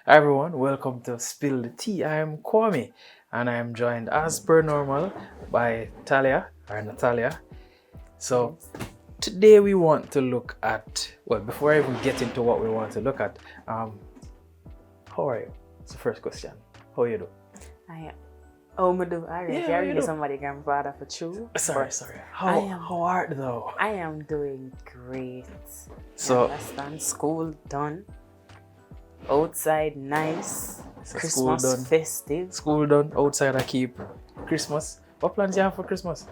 Hi everyone, welcome to Spill the Tea. I am Kwame and I am joined as per normal by Talia or Natalia. So today we want to look at, well, before I even get into what we want to look at, how are you? It's the first question. How you do? Me do. I Yeah, yeah, how you do? somebody grandfather for true. Sorry. How are you though? I am doing great. So- you understand? School done. Outside nice. So school Christmas done. festive. School done, outside I keep. Christmas. What plans you have for Christmas?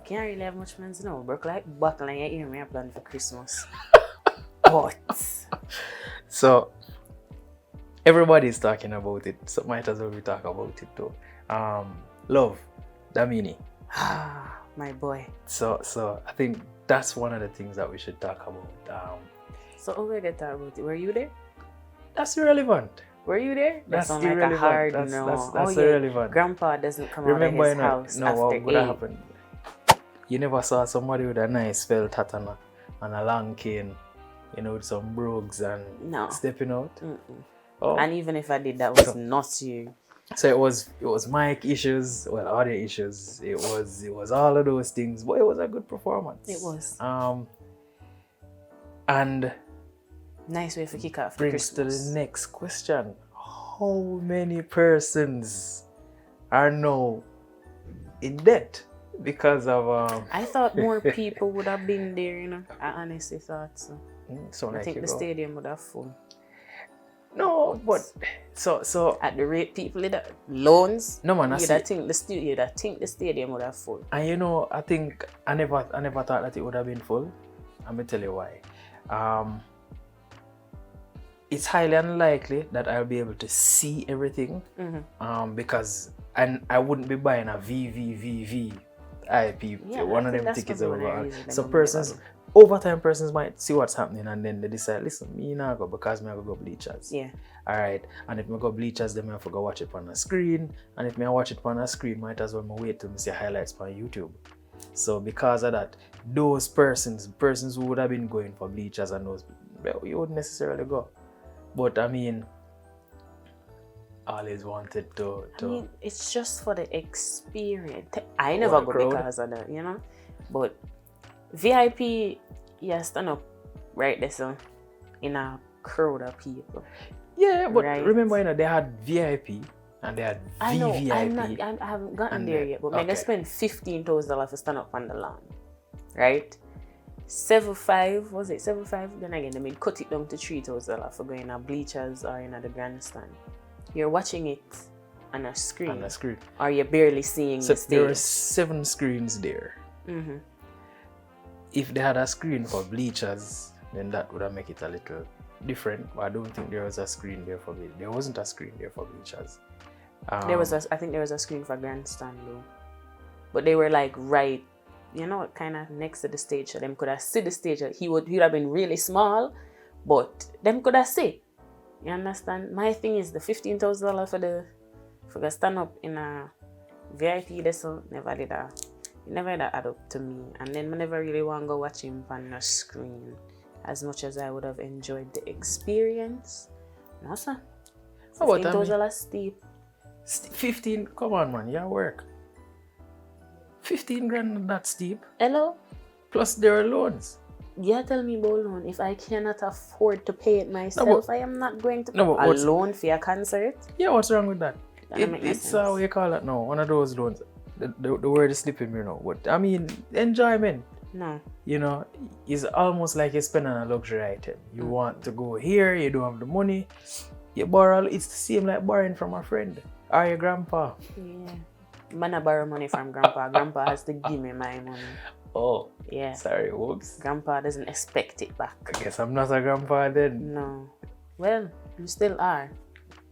Can't really have much plans now. Work like buckle and you hear me a plan for Christmas. But So everybody's talking about it, so might as well we talk about it too. Love, Damini. my boy. So I think that's one of the things that we should talk about. So we get talk about it. Were you there? That's irrelevant. Were you there? That's sound irrelevant. Like a hard that's no. that's yeah. irrelevant. Grandpa doesn't come Remember, out of his house no, after what would 8. have happened? You never saw somebody with a nice felt hat and a long cane, with some brogues and No. stepping out. Mm-mm. Oh. And even if I did, that was not you. So it was mic issues, well, audio issues. It was all of those things, but it was a good performance. It was. And Nice way for kick off brings to Christmas. the next question: how many persons are now in debt because of I thought more people would have been there, I honestly thought so. So I like think you the go. stadium would have full. No, but so At the rate people did that, loans, no man, I you'd see. have think the stadium would have full. And I think I never thought that it would have been full. I'm gonna tell you why. It's highly unlikely that I'll be able to see everything. Because I wouldn't be buying a VVVV IP, Yeah, one I of think them that's tickets probably one over. of the reasons So they persons don't over time, persons might see what's happening and then they decide, listen, me not go because me I go bleachers. Yeah. Alright. And if me go bleachers, then I have to go watch it on a screen. And if me I watch it on a screen, might as well me wait till me see highlights on YouTube. So because of that, those persons who would have been going for bleachers and those, well, you wouldn't necessarily go. But I mean, always wanted to. I mean, it's just for the experience. I never go crowd. because of that, But VIP, you stand up right there, so in a crowd of people. Yeah, but Right. remember, they had VIP and they had I know, VVIP. I haven't gotten And there then- yet, but okay. I spend $15,000 to stand up on the lawn, right? 7.5, was it 7.5? Then again, they cut it down to $3,000 for going to bleachers or in the grandstand. You're watching it on a screen, On the screen. or you're barely seeing So the there were stage. 7 screens there. If they had a screen for bleachers, then that would have make it a little different. But I don't think there was a screen there for bleachers. There wasn't a screen there for bleachers. I think there was a screen for grandstand though, but they were like right, kind of next to the stage, so them could have see the stage. He would have been really small, but them could have see. You understand? My thing is the $15,000 for the stand up in a VIP. This never did that. It never did that add up to me, and then I never really want to go watch him on a screen as much as I would have enjoyed the experience. No sir. How about that, $15,000 steep. 15, come on man, you work. 15 grand not that steep. Hello? Plus there are loans. You tell me about loan. If I cannot afford to pay it myself, I am not going to pay a loan for a concert. Yeah, what's wrong with that? That make no It's sense. what you call it now, one of those loans. The word is slipping me now. But I mean, enjoyment. No. It's almost like you're spending a luxury item. You want to go here, you don't have the money. You borrow, it's the same like borrowing from a friend or your grandpa. Yeah. Man, I borrow money from grandpa. Grandpa has to give me my money. Oh, Yeah. sorry, whoops. Grandpa doesn't expect it back. I guess I'm not a grandpa then. No. Well, you still are.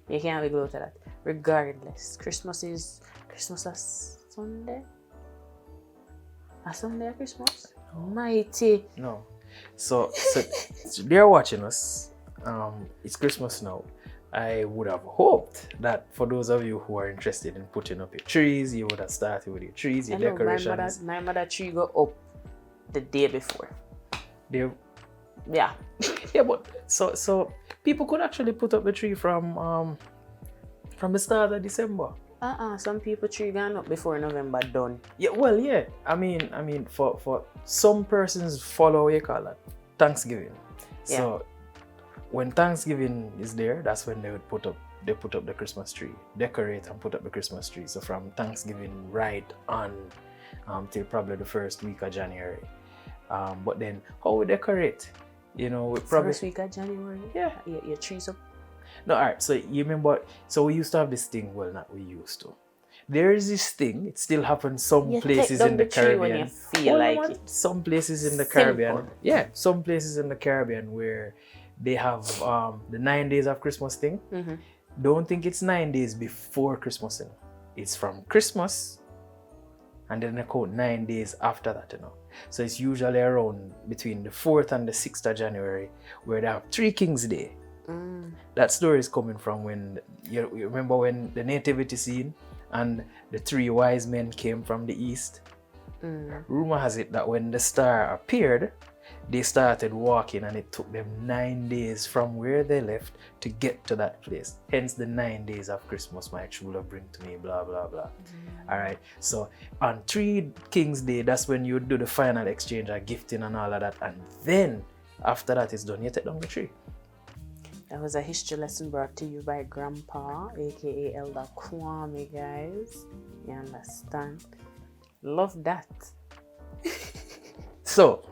You can't be close to that. Regardless. Christmas is Sunday? A Sunday Christmas? Mighty. No. So they're watching us. It's Christmas now. I would have hoped that for those of you who are interested in putting up your trees, you would have started with your trees, your decorations. My mother tree go up the day before. They Yeah. Yeah, but so people could actually put up the tree from the start of December. Some people tree gone up before November done. Yeah, well, yeah. I mean, for some persons follow what you call that Thanksgiving. So when Thanksgiving is there, that's when they would put up the Christmas tree, decorate and put up the Christmas tree. So from Thanksgiving right on till probably the first week of January. But then how we decorate? You know, we probably First week of January. Yeah. Your trees up. No, alright. So you remember? So we used to have this thing. Well, not we used to. There is this thing. It still happens some You places take down in the the tree Caribbean. when you feel like it. Some places in the Simple. Caribbean. Yeah, some places in the Caribbean where they have the 9 days of Christmas thing. Mm-hmm. Don't think it's 9 days before Christmas. You know? It's from Christmas, and then they count 9 days after that. You know, so it's usually around between the 4th and the 6th of January where they have Three Kings Day. That story is coming from when you remember when the nativity scene and the three wise men came from the east. Rumor has it that when the star appeared, they started walking, and it took them 9 days from where they left to get to that place. Hence the 9 days of Christmas my true love bring to me, blah blah blah. All right, so on Three Kings Day, that's when you do the final exchange of gifting and all of that, and then after that is done, you take down the tree. That was a history lesson brought to you by Grandpa, aka Elder Kwame, guys. You understand? Love that. So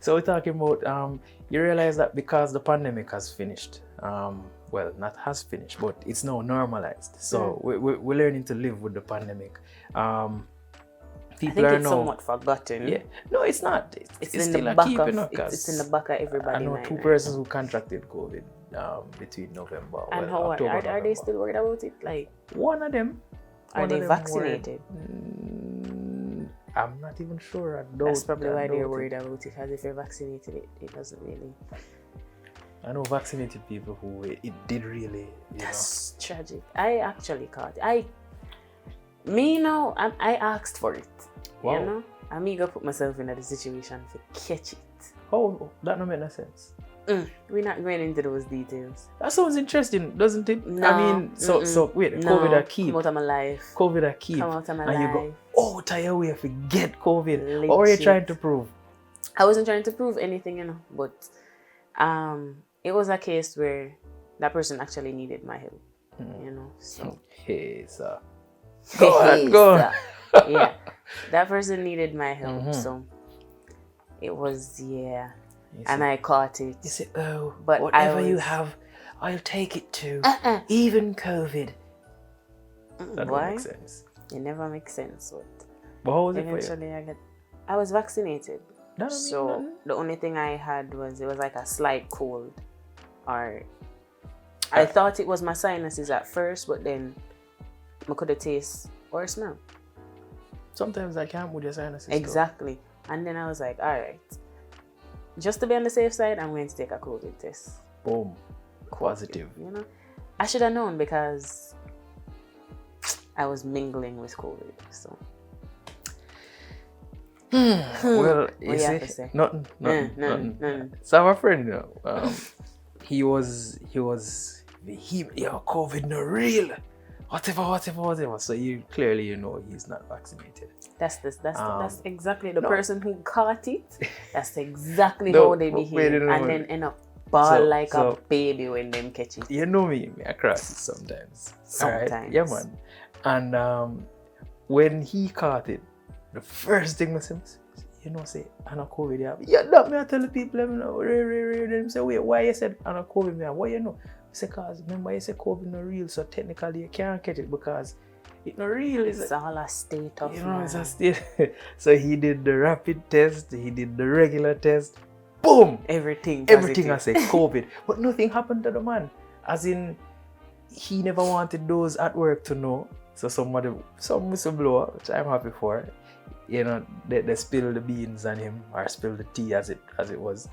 we're talking about you realize that because the pandemic has finished, well, not has finished, but it's now normalized. So we're learning to live with the pandemic. People I think are it's now somewhat forgotten. Yeah, no, it's not. It's in still the a back keeping of up. it's in the back of everybody. I know two persons who contracted COVID between November. And well, how October, are November. they still worried about it? Like, One of them. are they vaccinated? I'm not even sure. That's probably why they're worried about it. Because if you're vaccinated, it doesn't really. I know vaccinated people who it did really. That's tragic. I actually caught it. I asked for it. Wow. You know, I'm eager to put myself in the situation to catch it. Oh, that don't make no sense. We're not going into those details. That sounds interesting, doesn't it? No, I mean, so wait, COVID a keep. Come out of my life. COVID a keep. Come out of my and life. you go, oh, tire away if you get COVID. What were you Legit. trying to prove? I wasn't trying to prove anything, you know, but it was a case where that person actually needed my help, you know. So Hey, sir. Go on. Yeah, that person needed my help, so it was and I caught it. You say, oh, But whatever you have, I'll take it too. Even COVID. That Why? don't make sense. It never makes sense. But how was it for you? Eventually, I was vaccinated. That don't mean So nothing. the only thing I had was it was like a slight cold, or I thought it was my sinuses at first, but then I couldn't taste or smell. Sometimes I can't with your sinuses. Exactly. And then I was like, all right, just to be on the safe side, I'm going to take a COVID test. Boom. Positive. You know, I should have known because I was mingling with COVID. So. Well, What you have to say? nothing. So our friend, you know, he was COVID no real. Whatever. So you clearly know he's not vaccinated. That's exactly the person who caught it. That's exactly how they behave, and then end up ball like a baby when them catch it. You know me, I cross it sometimes. Sometimes. Alright? Yeah, man. And when he caught it, the first thing I said, you know, say, I know COVID, yeah, that me I tell the people, them know, them say, wait, why you said I know COVID, me? Why you know? I say, cause remember you say COVID no real, so technically you can't catch it because it's not real, is it? It's all a state of mind. It's a state. So he did the rapid test, he did the regular test, boom! Everything I say COVID. But nothing happened to the man. As in, he never wanted those at work to know. So some whistleblower, which I'm happy for, you know, they spill the beans on him or spill the tea as it was.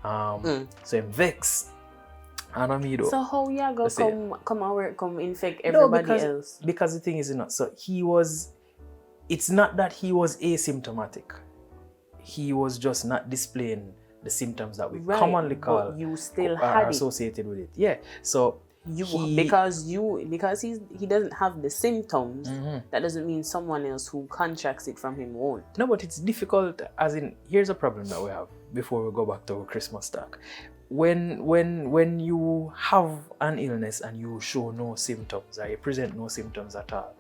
So him vex. And I mean, so how you go come and work, come infect everybody else? Because the thing is, you know, so it's not that he was asymptomatic. He was just not displaying the symptoms that we Right, commonly but call you still are had it. associated with it. Yeah. So Because he doesn't have the symptoms, Mm-hmm. that doesn't mean someone else who contracts it from him won't. No, but it's difficult. As in, here's a problem that we have before we go back to our Christmas talk. When you have an illness and you show no symptoms or you present no symptoms at all,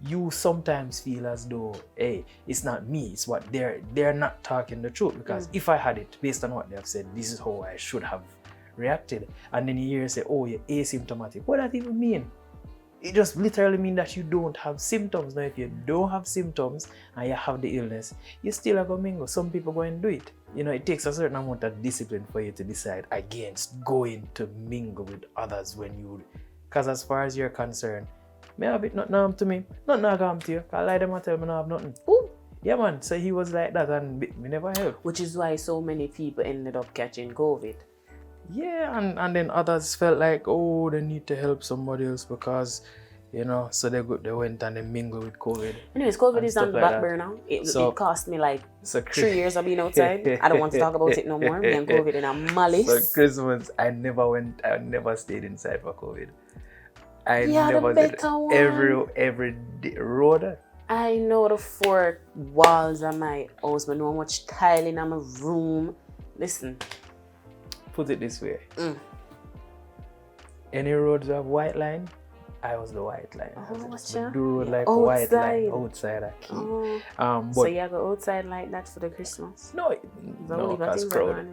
you sometimes feel as though, hey, it's not me, it's what they're not talking the truth. Because if I had it, based on what they have said, this is how I should have reacted. And then you hear say, oh, you're asymptomatic. What does that even mean? It just literally means that you don't have symptoms. Now, if you don't have symptoms and you have the illness, you still have a mingle. Some people go and do it. You know, it takes a certain amount of discipline for you to decide against going to mingle with others when you, because as far as you're concerned, may have it not harm to me, not harm to you. I lie them and tell me I have nothing. Ooh. Yeah, man. So he was like that and me never helped. Which is why so many people ended up catching COVID. Yeah, and then others felt like, oh, they need to help somebody else because, you know, so they went and they mingled with COVID. Anyways, COVID is on the back burner. It cost me like 3 years of being outside. I don't want to talk about it no more. Me and COVID in a malice. So Christmas, I never stayed inside for COVID. I Yeah, never the did better one. every day, road. I know the 4 walls of my house. I know how much tiling in my room. Listen. Put it this way. Any roads have white line, I was the white line. Do road like a white line outside a key. But so you go outside like that for the Christmas? No, because crowd.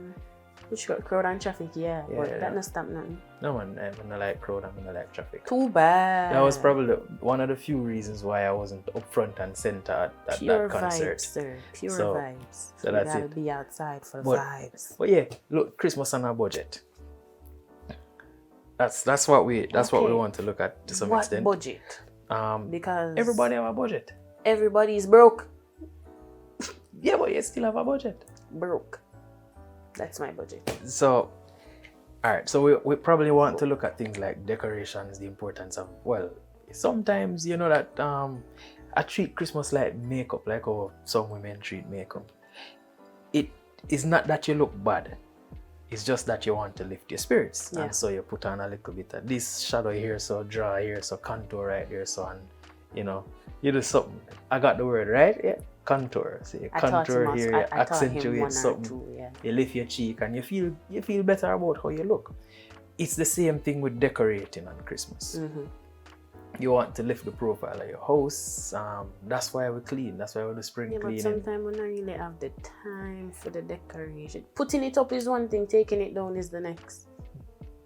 Which crowd and traffic, yeah, but that not stop nothing. No man, I don't like crowd, I don't like traffic. Too bad. That was probably one of the few reasons why I wasn't up front and center at that concert. Vibes, sir. Pure vibes. So that's you gotta it. be outside for the vibes. But yeah, look, Christmas on our budget. That's what we want to look at to some extent. What budget? Because everybody have a budget. Everybody's broke. Yeah, but you still have a budget. Broke. That's my budget. So, alright, so we probably want to look at things like decorations, the importance of, well, sometimes you know that I treat Christmas like makeup, like how some women treat makeup. It is not that you look bad. It's just that you want to lift your spirits. Yeah. And so you put on a little bit of this shadow here, so draw here, so contour right here, so, and you know, you do something. I got the word, right? Yeah. Contour. So you contour here, you accentuate something. You lift your cheek and you feel better about how you look. It's the same thing with decorating on Christmas. You want to lift the profile of your house. That's why we clean. That's why we do spring cleaning. But sometimes we don't really have the time for the decoration. Putting it up is one thing, taking it down is the next.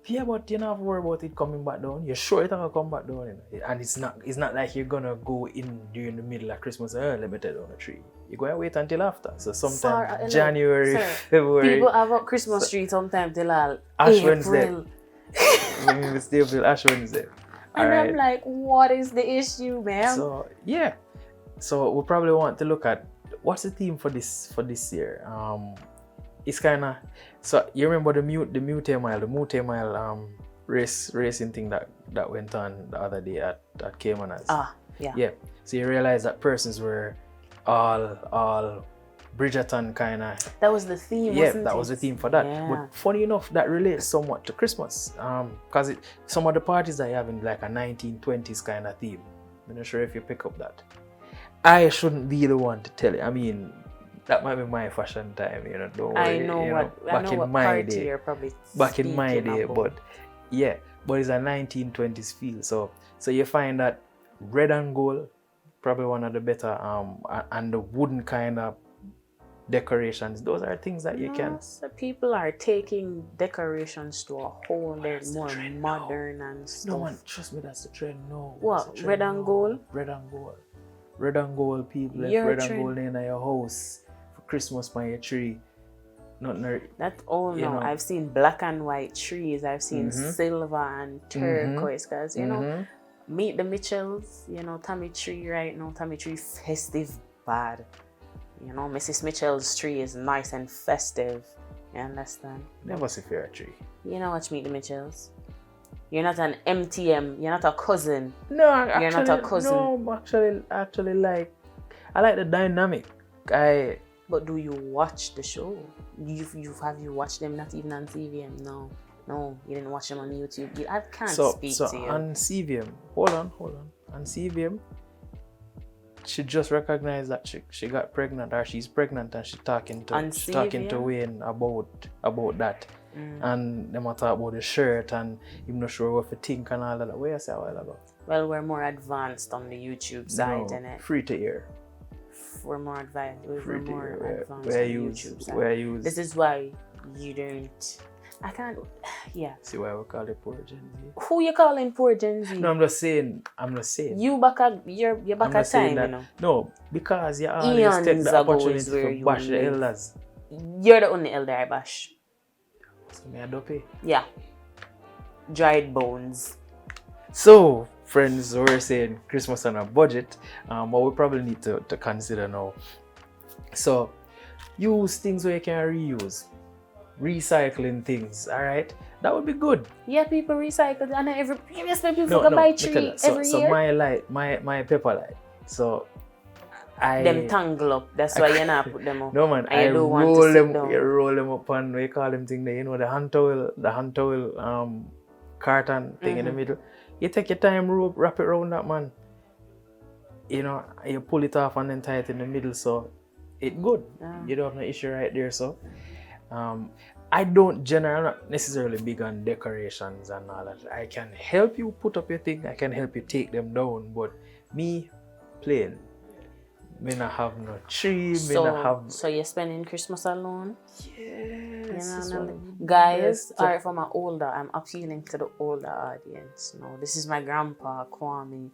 Yeah, but you don't have to worry about it coming back down. You're sure it's gonna come back down, you know? And it's not like you're gonna go in during the middle of Christmas and let me take down a tree. You're gonna wait until after. So sometime January, February. People have a Christmas tree sometime till Ash April. Wednesday. We still feel Ash Wednesday. And I'm like, what is the issue, man? So yeah. So we probably want to look at what's the theme for this year. It's kind of, so you remember the Mute Mile racing thing that went on the other day at Caymanas. Yeah. So you realize that persons were all Bridgerton kind of. That was the theme. Yeah, wasn't that it? was the theme for that. Yeah. But funny enough, that relates somewhat to Christmas. Because some of the parties that you have in like a 1920s kind of theme. I'm not sure if you pick up that. I shouldn't be the one to tell you. I mean, that might be my fashion time, you know. Don't worry. I know what party you're probably back in my day, about. but it's a 1920s feel. So you find that red and gold, probably one of the better, and the wooden kind of decorations. Those are things that you can. So people are taking decorations to a whole lot more modern and stuff. No one, trust me, that's the trend. No. What? Red and gold? Red and gold. Red and gold people left red and gold in your house. Christmas by your tree. No. I've seen black and white trees. I've seen silver and turquoise. Because, you know, meet the Mitchells, you know, Tommy Tree right now. Tommy Tree festive bad. You know, Mrs. Mitchell's tree is nice and festive. You understand? Never see fair tree. You know what, meet the Mitchells? You're not an MTM. You're not a cousin. No, you're not a cousin. No, actually, I like the dynamic. But do you watch the show? Have you watched them not even on CVM? No, you didn't watch them on YouTube. I can't speak to you. On CVM, hold on. On CVM, she just recognized that she got pregnant, or she's pregnant, and she's talking to Wayne about that. And them talk about the shirt, and I'm not sure what to think and all that. What you say a while ago? Well, we're more advanced on the YouTube side, innit? Free to air. We're more advanced. We're more advanced on the YouTube side. This is why you don't. I can't. Yeah. See why we call it poor Gen Z? Who you calling poor Gen Z? No, I'm just saying. You back at you're back at time, that, you know. No, because you always take the opportunity to bash the elders. You're the only elder I bash. So me a dopey. Yeah. Dried bones. So, friends, we're saying Christmas on a budget, but we probably need to consider now. So, use things where you can reuse. Recycling things, all right? That would be good. Yeah, people recycle, and every people can buy tree every year. So my light, my paper light. So them tangle up. That's why you're not put them up. No man, I roll them up and we call them thing there. You know the hand towel carton thing in the middle. You take your time, wrap it around that, man. You know, you pull it off and then tie it in the middle, so it's good. You don't have no issue right there. So I'm not necessarily big on decorations and all that. I can help you put up your thing, I can help you take them down, but me, plain. Me not have no tree, So you're spending Christmas alone? Yes. Guys, alright, I'm appealing to the older audience. No, this is my grandpa, Kwame.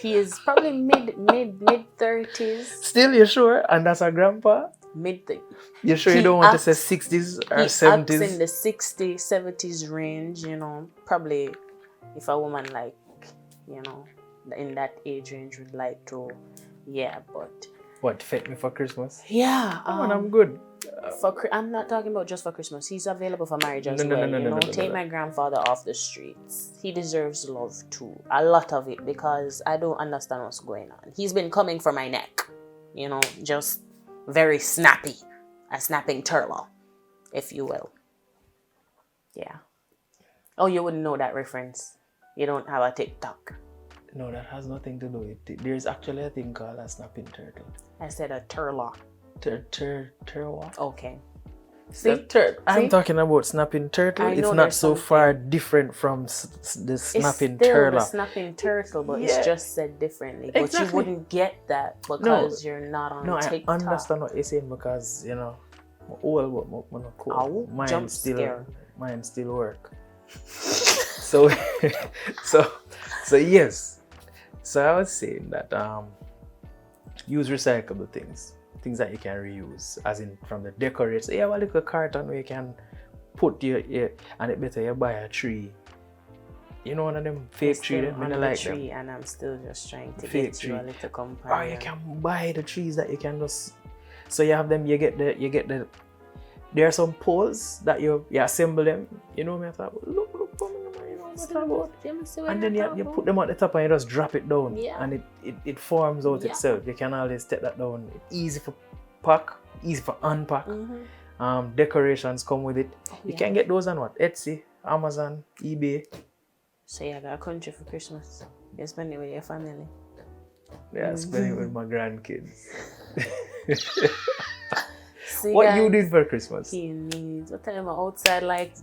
He is probably mid 30s. Still, you sure? And that's a grandpa? You sure you don't want to say 60s or 70s? He acts in the 60s, 70s range, you know. Probably if a woman like, you know, in that age range would like to, yeah, but... What, fit me for Christmas? Yeah. I'm good. I'm not talking about just for Christmas. He's available for marriage as well. No, take my grandfather off the streets. He deserves love too. A lot of it, because I don't understand what's going on. He's been coming for my neck. You know, just... very snappy, a snapping turtle, if you will. Yeah. Oh, you wouldn't know that reference. You don't have a TikTok. No, that has nothing to do with it. There's actually a thing called a snapping turtle. I said a turtle. Turtle? Okay. See? I'm talking about snapping turtle. It's not so far different from the snapping turtle. It's still the snapping turtle, but it's just said differently. But you wouldn't get that because you're not on TikTok. I understand what you're saying because, you know, mine still work. So yes. So I was saying that use recyclable things that you can reuse, as in from the decorates. You have a little carton where you can put your and it better you buy a tree. You know, one of them fake trees. And I'm still just trying to get you a little companion. Or you can buy the trees that you can just. So you have them. You get the. There are some poles that you assemble them. You know me. I thought, look, and then you put them at the top and you just drop it down, and it forms out itself. You can always take that down. Easy for pack, easy for unpack. Decorations come with it. You can get those on what? Etsy, Amazon, eBay. So you got a country for Christmas. You spend it with your family. Yeah, spend it with my grandkids. See, what you did for Christmas? He needs. What time outside like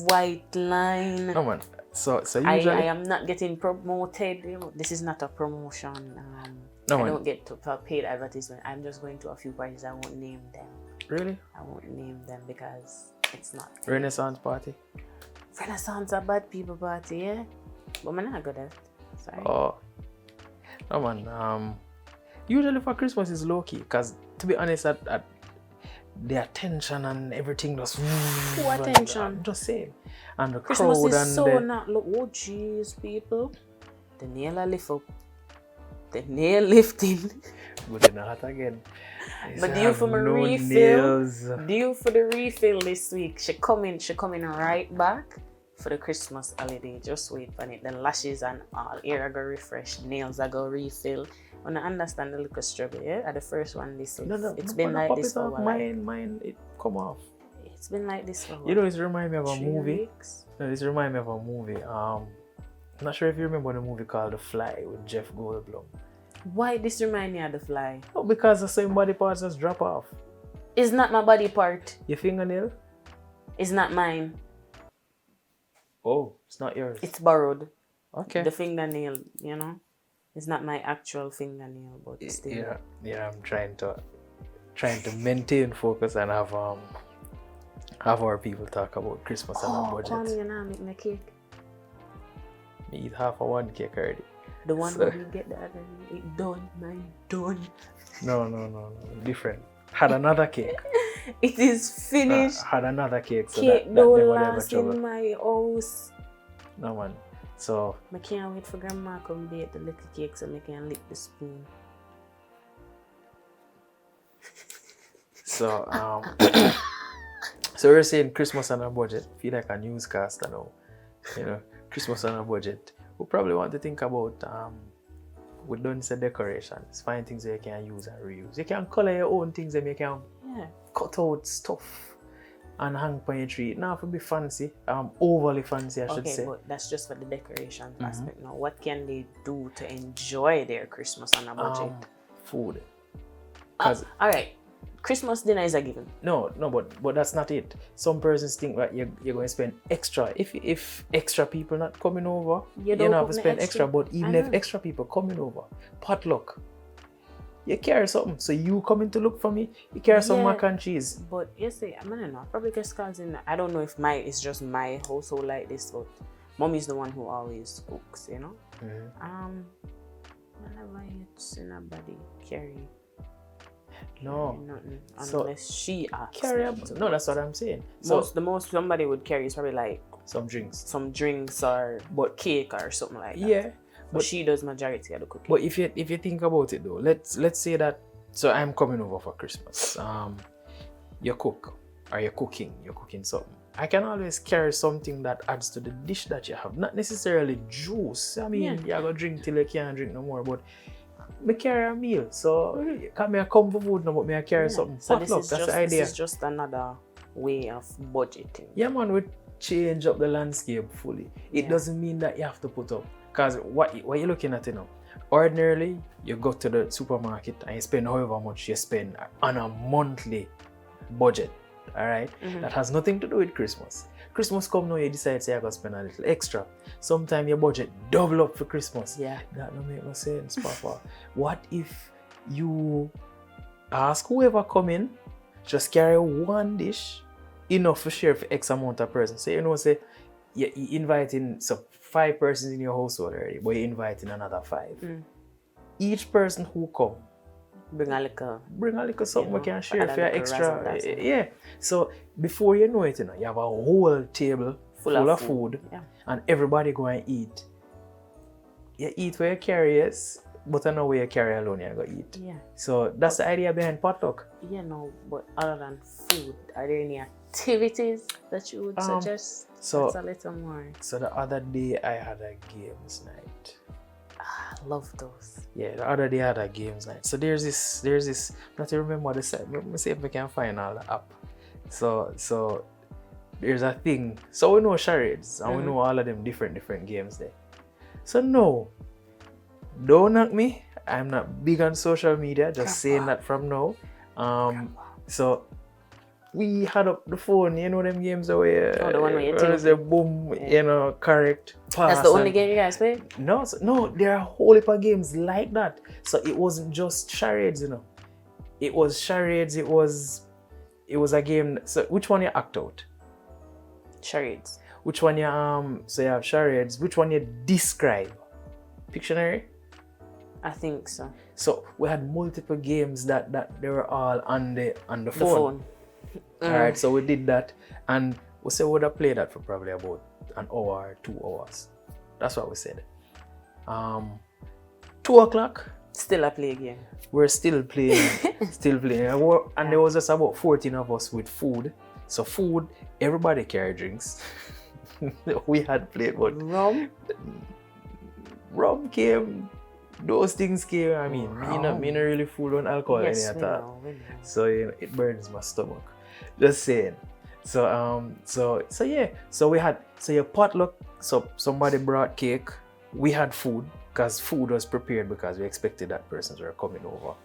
white line? No man. So usually I am not getting promoted. This is not a promotion. I don't get to paid advertisement. I'm just going to a few parties. I won't name them. Really? I won't name them because it's not paid. Renaissance party. Renaissance a bad people party, yeah. But I'm not good at it. Sorry. Oh. No man. Usually for Christmas is low key, because to be honest, at the attention and everything just. Who attention? I'm just saying. And the Christmas crowd is and so not look. Oh jeez, people. The nail are lift up. The nail lifting. But they're not again. But due for my refill. Due for the refill this week. She coming right back for the Christmas holiday. Just wait for it. The lashes and all, hair I go refresh, nails I go refill. When I understand the little struggle, yeah? At the first one, this is, it's been like this for a while. Mine, it come off. It's been like this for a while. You know, it reminds me of a 3 movie. weeks. No, this reminds me of a movie. I'm not sure if you remember the movie called The Fly with Jeff Goldblum. Why this remind me of The Fly? Oh, because the same body parts just drop off. It's not my body part. Your fingernail? It's not mine. Oh, it's not yours. It's borrowed. Okay. The fingernail, you know, it's not my actual fingernail, but still. Yeah. I'm trying to maintain focus and have our people talk about Christmas and our budget. Come, you know, make me cake. Me eat half of one cake already. The one that you get the other day, it done, mine done. No, different. Had another cake. It is finished. Had another cake. So Cake that don't never last trouble. in my house. No man. So I can't wait for grandma to come bake the little cake so I can lick the spoon. so so we're saying Christmas on a budget. Feel like a newscaster now. You know, Christmas on a budget. We probably want to think about we don't say decorations. Find things that you can use and reuse. You can color your own things and you can cut out stuff and hang on your tree. It not have to be fancy, overly fancy I should say. Okay, but that's just for the decoration aspect. Now, what can they do to enjoy their Christmas on a budget? Food. Alright, Christmas dinner is a given. No, but that's not it. Some persons think that you're going to spend extra. If extra people not coming over, you don't have to spend extra. But even if extra people coming over, potluck, you carry something. So you coming to look for me, you carry some mac and cheese. But you see, I don't know, probably because I don't know if it's just my household like this, but mommy's the one who always cooks, you know. Whenever it's in a body, carry. No, nothing unless she asks. No, that's what I'm saying. The most somebody would carry is probably like some drinks or cake or something like that. Yeah, but she does majority of the cooking. But if you think about it though, let's say that. So I'm coming over for Christmas. You cook or you're cooking something. I can always carry something that adds to the dish that you have, not necessarily juice. I mean, you're gonna drink till you can't drink no more, but I carry a meal, so can't me come for food now, but I carry something. So that's the idea. This is just another way of budgeting. Yeah, man, we change up the landscape fully. It doesn't mean that you have to put up, because what you're looking at, you know, ordinarily you go to the supermarket and you spend however much you spend on a monthly budget. All right, that has nothing to do with Christmas. Christmas come now, you decide say I gotta spend a little extra. Sometimes your budget double up for Christmas. Yeah, that don't make no sense, Papa. What if you ask whoever come in, just carry one dish, enough to share for X amount of persons. So you know, say you're inviting 5 persons in your household already, but you're inviting another 5. Each person who come, bring a little something we can share for your extra. Yeah. So before you know it, you know, you have a whole table full of food and everybody go and eat. You eat where you carry, yes, but I know where you carry alone you go eat. Yeah. So that's the idea behind potluck. Yeah, no, but other than food, are there any activities that you would suggest? So that's a little more. So the other day I had a games night. Love those. Yeah, the other day I had a games night. So there's this. Not to remember the site. Let me see if we can find all the app. So there's a thing. So we know charades and we know all of them different games there. So no, don't knock me. I'm not big on social media. Just saying that from now. So we had up the phone, you know them games where the one where you take the boom, you know, correct. That's the only game you guys play? No, there are a whole heap of games like that. So it wasn't just charades, you know. It was charades, it was a game. So which one you act out? Charades. Which one you so you have charades, which one you describe? Pictionary? I think so. So we had multiple games that they were all on the phone. Alright, so we did that and we said we would have played that for probably about an hour, 2 hours. That's what we said. 2 o'clock. Still a play game. We're still playing. And there was just about 14 of us with food. So food, everybody carry drinks. we had played, but rum came, those things came. I mean, me not really full on alcohol any at all. So it burns my stomach. Just saying. So yeah. So we had your potluck. So somebody brought cake. We had food because food was prepared because we expected that persons were coming over.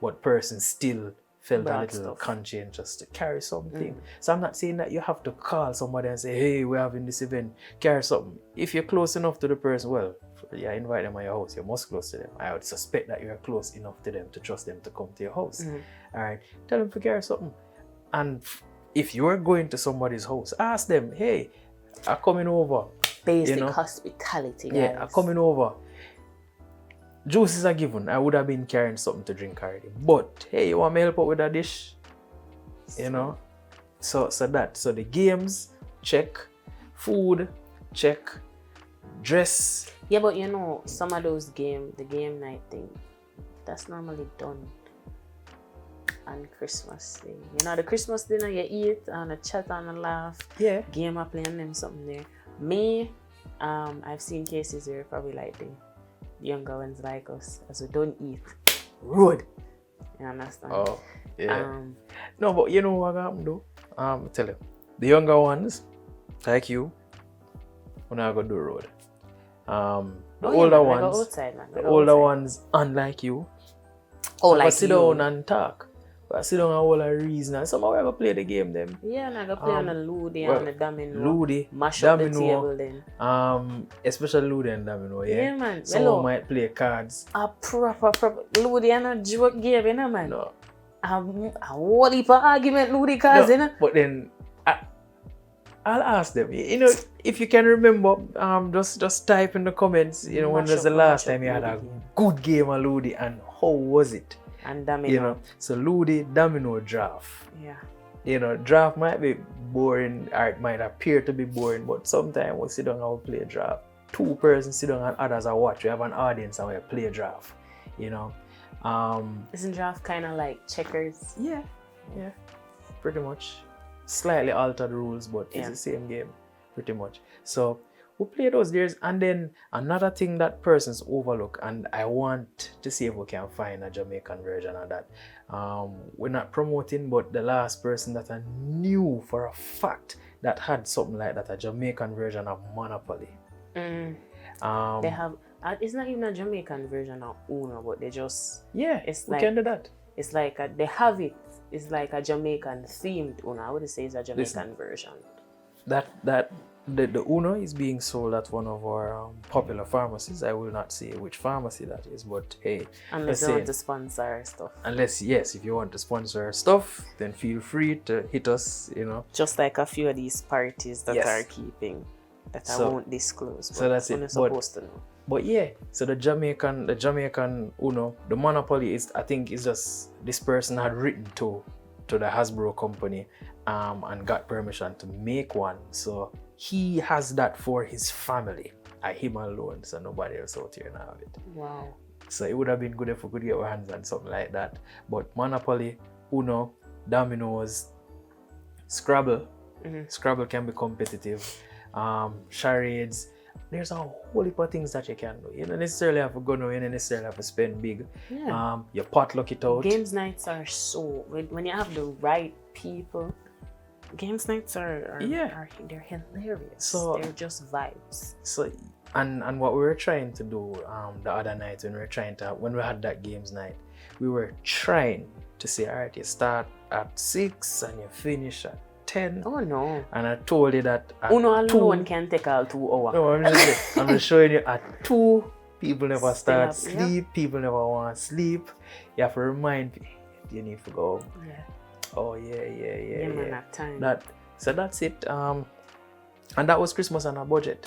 But person still felt a little conscientious to carry something. So I'm not saying that you have to call somebody and say, hey, we're having this event, carry something. If you're close enough to the person, well, yeah, invite them at your house, you're most close to them. I would suspect that you're close enough to them to trust them to come to your house. All right, tell them to carry something. And if you're going to somebody's house, ask them, hey, I'm coming over. Basic hospitality, guys. Yeah, I'm coming over. Juices are given. I would have been carrying something to drink already. But hey, you want me to help out with a dish? You know? So the games, check. Food, check. Dress. Yeah, but some of those the game night thing, that's normally done on Christmas Day. The Christmas dinner you eat and a chat and a laugh. Yeah. Game are playing them something there. Me, I've seen cases where probably like the younger ones like us, as we don't eat. Rude. You understand? Oh, yeah. No, but you know what happened though? Tell you, the younger ones, like you, we're not gonna do road. The older ones, unlike you, sit down and talk. But sit down and hold a reason. And somehow we're gonna play the game then. Yeah, and I'm gonna play on the Ludi and the Domino. Mash up Domino, the table then. Especially Ludi and Domino, yeah. Yeah, man. Someone might play cards. A proper Ludi and a joke game, man. No. A whole heap of argument Ludi cards, But then I'll ask them. If you can remember, just type in the comments. When was the last time you had a good game of Ludi and how was it? And Domino. So Ludi, Domino, draft. Yeah. Draft might be boring, or it might appear to be boring, but sometimes we sit down and we play a draft. Two persons sit down and others are watch. We have an audience and we play a draft. Isn't draft kind of like checkers? Yeah, pretty much. Slightly altered rules, but it's the same game, pretty much. So we play those days, and then another thing that persons overlook, and I want to see if we can find a Jamaican version of that. We're not promoting, but the last person that I knew for a fact that had something like that, a Jamaican version of Monopoly. They have. It's not even a Jamaican version of Uno, but they just we can do that. It's like they have it. It's like a Jamaican themed Uno. I would say it's a Jamaican version. The Uno is being sold at one of our popular pharmacies. I will not say which pharmacy that is, but hey. Unless you want to sponsor our stuff. If you want to sponsor our stuff, then feel free to hit us, Just like a few of these parties that are keeping, that I won't disclose. But so that's it. You're supposed to know. But yeah, so the Jamaican Uno, the Monopoly is just this person had written to the Hasbro company and got permission to make one. So he has that for his family, him alone, so nobody else out here now have it. Wow. So it would have been good if we could get our hands on something like that. But Monopoly, Uno, Dominoes, Scrabble. Scrabble can be competitive. Charades. There's a whole heap of things that you can do. You don't necessarily have to go now, you don't necessarily have to spend big. Yeah. You potluck it out. Games nights are when you have the right people, games nights are they're hilarious. So they're just vibes. So and what we were trying to do the other night when we had that games night, we were trying to say, all right, you start at 6 and you finish at 10. Oh no. And I told you that Uno alone can take all 2 hours. No, I'm just showing you at 2, people never start sleep, people never want to sleep. You have to remind people, you need to go. Yeah. Oh yeah. Man, that time. So that's it. And that was Christmas on a budget.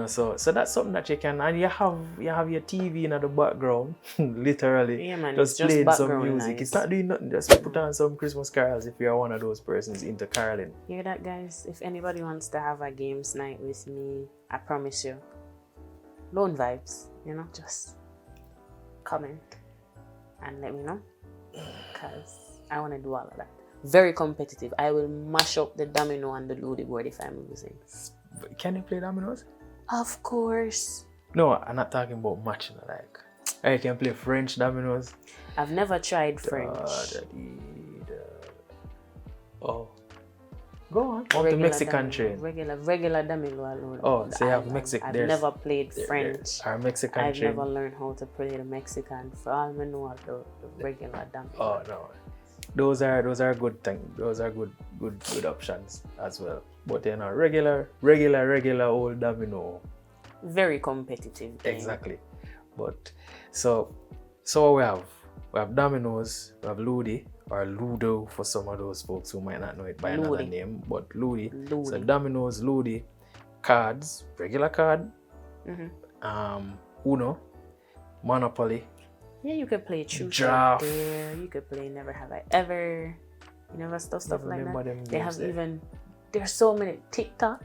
So that's something that you can, and you have your TV in the background, literally. Yeah, man, just playing some music. Nice. It's not doing nothing. Just put on some Christmas carols if you're one of those persons into caroling. You hear that, guys? If anybody wants to have a games night with me, I promise you, lone vibes. Just comment and let me know, because I want to do all of that. Very competitive. I will mash up the domino and the Ludi board if I'm losing. Can you play dominoes? Of course. No, I'm not talking about matching. Like, I can play French dominoes. I've never tried French. Oh. Go on. Or the Mexican train. Regular domino alone. Oh, so you have Mexican. I've never played French. Our Mexican I've train. never learned how to play the Mexican. For all I know, the regular domino. Oh no, those are good things. Those are good options as well. But you know, regular old domino. Very competitive game. Exactly. But so we have dominoes, we have Ludi or Ludo for some of those folks who might not know it by another name, but Ludi. So dominoes, Ludi, cards, regular card, Uno, Monopoly. Yeah, you could play Truth Draft. or Dare. You could play Never Have I Ever. You never stuff like that. They have there's so many. TikTok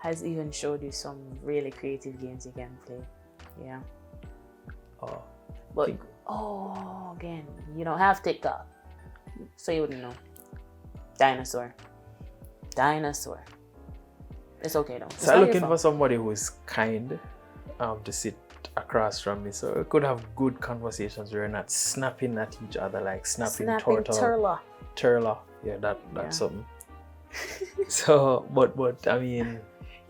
has even showed you some really creative games you can play. Yeah. Oh. But again, you don't have TikTok, so you wouldn't know. Dinosaur. It's okay though. So I'm looking for somebody who is kind, to sit across from me, so we could have good conversations. We're not snapping at each other like snapping turtle. Turla. Yeah, that's something. So, but I mean,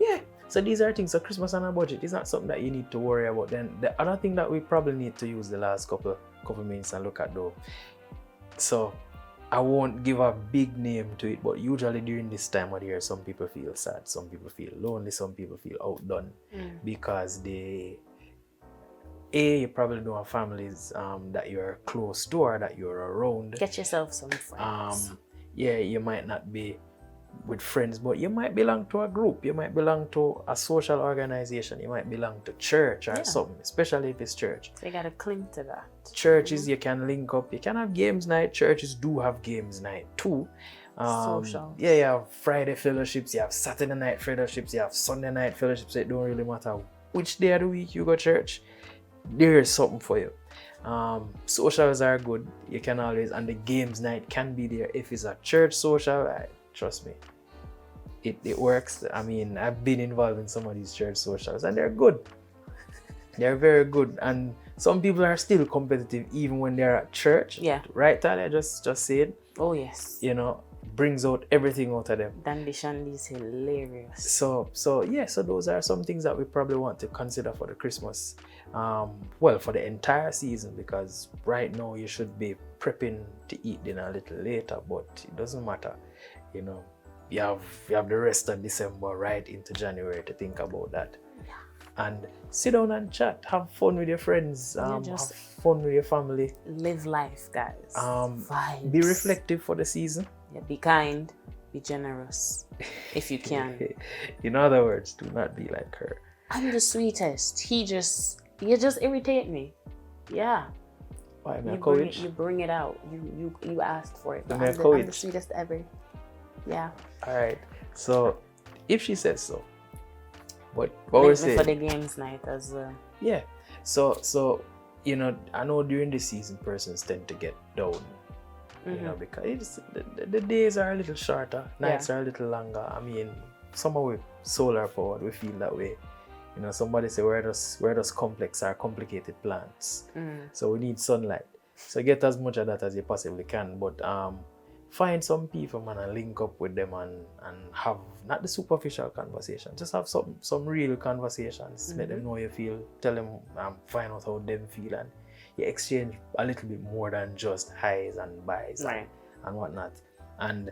yeah. So these are things. So Christmas on a budget is not something that you need to worry about. Then the other thing that we probably need to use the last couple minutes and look at though. So I won't give a big name to it, but usually during this time of the year, some people feel sad, some people feel lonely, some people feel outdone because you probably don't have families that you're close to or that you're around. Get yourself some friends. You might not be with friends, but you might belong to a group, you might belong to a social organization, you might belong to church or something, especially if it's church. So you gotta cling to that. Churches, you can link up, you can have games night. Churches do have games night too. Social. Yeah, you have Friday fellowships, you have Saturday night fellowships, you have Sunday night fellowships. It don't really matter which day of the week you go to church, there is something for you. Socials are good, you can always, and the games night can be there. If it's a church social, trust me, it works. I mean, I've been involved in some of these church socials and they're good. They're very good, and some people are still competitive even when they're at church. Yeah. Right, Talia? Just say it. Oh yes. You know, brings out everything out of them. Dandy Shandy is hilarious. So those are some things that we probably want to consider for the Christmas. For the entire season, because right now you should be prepping to eat dinner a little later, but it doesn't matter. You know, you have the rest of December right into January to think about that. Yeah. And sit down and chat, have fun with your friends, have fun with your family. Live life, guys. Vibes. Be reflective for the season. Yeah, be kind, be generous, if you can. In other words, do not be like her. I'm the sweetest. You just irritate me. Yeah. Why, you bring it out. You asked for it. I'm the sweetest ever. Yeah. All right. So, if she says so, what we're saying for the games night as well. Yeah. So you know, I know during the season persons tend to get down. You know, because the days are a little shorter, nights are a little longer. I mean, somehow with solar powered, we feel that way. You know, somebody say where does complex or complicated plants. So we need sunlight. So get as much of that as you possibly can. But find some people, man, and link up with them and have not the superficial conversation. Just have some real conversations. Let them know you feel. Tell them, find out how them feel, and you exchange a little bit more than just highs and buys and whatnot. And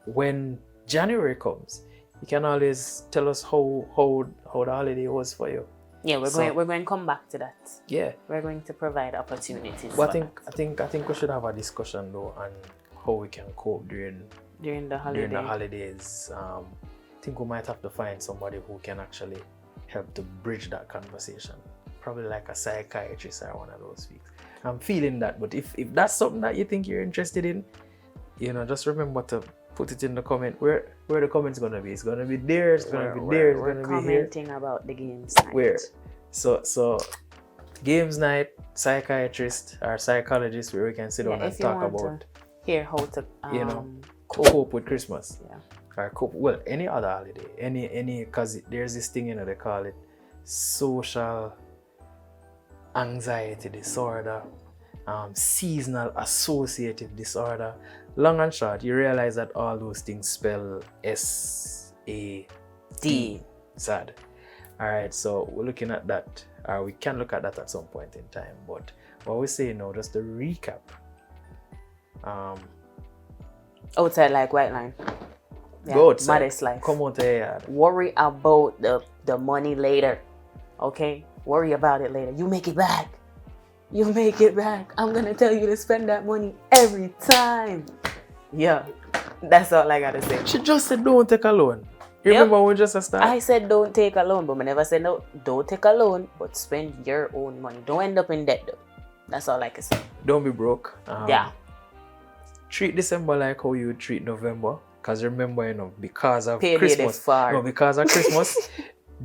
when January comes, you can always tell us how the holiday was for you. Yeah, we're going to come back to that. Yeah, we're going to provide opportunities. But I think we should have a discussion though on how we can cope during the holidays. I think we might have to find somebody who can actually help to bridge that conversation. Probably like a psychiatrist or one of those weeks. I'm feeling that, but if that's something that you think you're interested in, you know, just remember to put it in the comment. Where the comment's gonna be? It's gonna be there. It's gonna be there. It's gonna be here. Commenting about the games night. Where? So games night, psychiatrist or psychologist, where we can sit down and talk about Hear how to you know, cope with Christmas. Yeah. Or cope, well, any other holiday, any, because there's this thing, you know, they call it social anxiety disorder, seasonal associative disorder. Long and short, you realize that all those things spell S-A-D. Sad. All right, so we're looking at that. We can look at that at some point in time. But what we're saying now, just to recap. Outside like white line. Yeah. Go outside. Modest life. Come out here. Worry about the money later. Okay? Worry about it later. You make it back. You make it back. I'm gonna tell you to spend that money every time. Yeah. That's all I gotta say. She just said don't take a loan. You remember when we just started? I said don't take a loan, but I never said no, don't take a loan, but spend your own money. Don't end up in debt though. That's all I can say. Don't be broke. Yeah. Treat December like how you treat November. Because remember, you know, because of Payday Christmas. far. No, because of Christmas,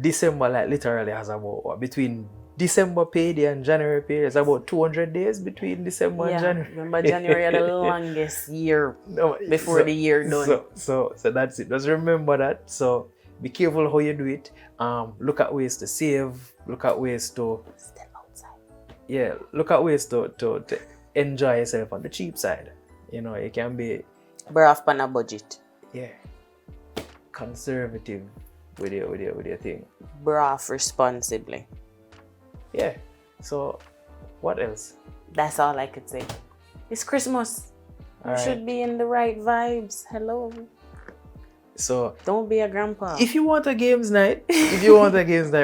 December like literally has about between December payday and January payday, there's about 200 days between December and January. Remember January had the longest year before the year done. So that's it. Just remember that. So be careful how you do it. Look at ways to save. Look at ways to Step outside. Yeah, look at ways to enjoy yourself on the cheap side. You know, it can be off on a budget. Yeah, conservative with your thing. Off responsibly. Yeah. So, what else? That's all I could say. It's Christmas. You should be in the right vibes. Hello. So don't be a grandpa. If you want a games night, what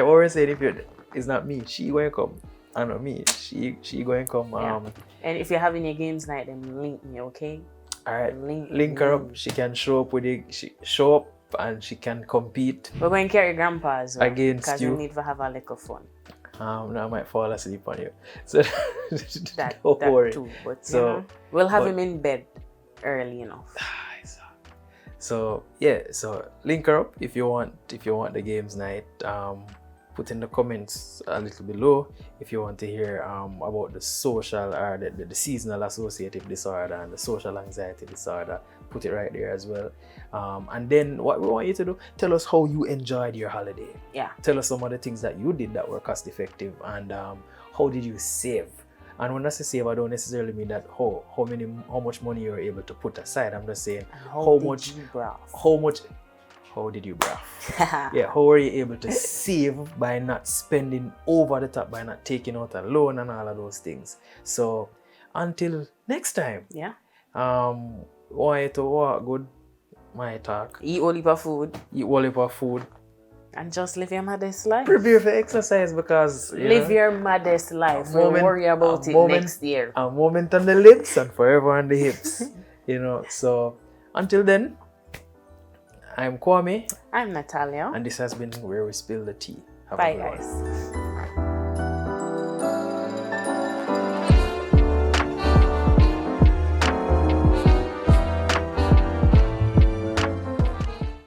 we're saying, it's not me, she going to come. I know me, she going to come. Yeah. And if you're having your games night, then link me, okay? Alright, link her up. She can show up show up and she can compete. We're going to carry grandpa as well. Against because you. we need to have a little fun. Now I might fall asleep on you. So that worry. Too. But so, you know, we'll have him in bed early enough. So yeah, so link her up if you want the games night. Put in the comments a little below if you want to hear about the social or the seasonal associative disorder and the social anxiety disorder. Put it right there as well. And then what we want you to do, tell us how you enjoyed your holiday. Yeah. Tell us some of the things that you did that were cost effective, and how did you save. And when I say save, I don't necessarily mean that how much money you're able to put aside. I'm just saying how did you bruv? Yeah, how were you able to save by not spending over the top, by not taking out a loan and all of those things. So until next time, yeah. Want you to walk good, my talk. Eat all of food. Eat all of food. And just live your modest life. Prepare for exercise because live your modest life. We'll worry about it next year. A moment on the lips and forever on the hips. So until then, I'm Kwame. I'm Natalia. And this has been Where We Spill the Tea. Bye guys.